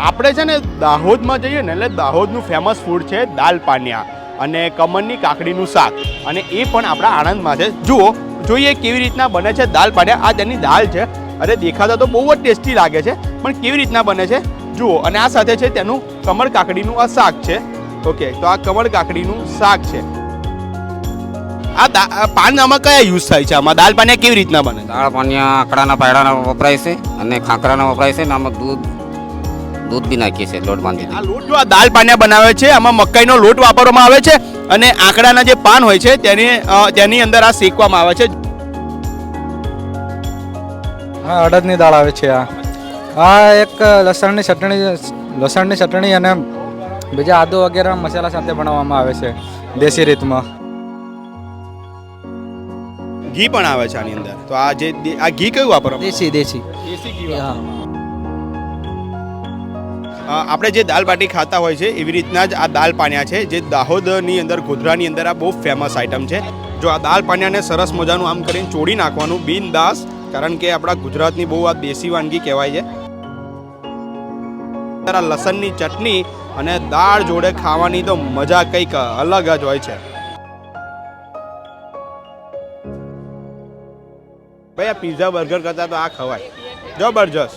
આપણે છે ને દાહોદમાં જઈએ ને એટલે દાહોદનું ફેમસ ફૂડ છે દાલ પાનિયા અને કમળની કાકડીનું શાક, અને એ પણ આપણા આણંદમાં છે. જુઓ જોઈએ કેવી રીતના બને છે દાલ પાનિયા. આ તેની દાલ છે, અરે દેખાતા તો બહુ જ ટેસ્ટી લાગે છે, પણ કેવી રીતના બને છે જુઓ. અને આ સાથે છે તેનું કમળ કાકડીનું આ શાક છે. ઓકે, તો આ કમળ કાકડીનું શાક છે. આ પાન આમાં કયા યુઝ થાય છે? આમાં દાલ પાનિયા કેવી રીતના બને? દાળ પાનિયા આકડાના પાયડાના વપરાય છે અને ખાખરાના વપરાય છે, ને આમાં દૂધ બી નાખીએ છીએ, લોટ બાંધી. આ લોટ જો આ દાલ પાનિયા બનાવે છે, આમાં મકાઈનો લોટ વાપરવામાં આવે છે અને આંકડાના જે પાન હોય છે તેની અંદર આ શેકવામાં આવે છે. હા, અડદની દાળ આવે છે. આ એક લસણની ચટણી અને બીજા આદુ વગેરે મસાલા સાથે બનાવવામાં આવે છે દેશી રીતમાં. ઘી પણ આવે છે આની અંદર. તો આ ઘી કયું વાપરવામાં? દેશી દેશી ઘી. આપણે જે દાલ બાટી ખાતા હોય છે એવી રીતના જ આ દાલ પાનિયા છે, જે દાહોદની અંદર ગોધરાની અંદર આ બહુ ફેમસ આઈટમ છે. જો આ દાલ પાનિયાને સરસ મજાનું આમ કરીને ચોડી નાખવાનું બિનદાસ, કારણ કે આપણા ગુજરાતની બહુ આ દેશી વાનગી કહેવાય છે. લસણની ચટણી અને દાળ જોડે ખાવાની તો મજા કંઈક અલગ જ હોય છે. ભાઈ આ પિઝા બર્ગર કરતાં તો આ ખવાય, જબરજસ્ત.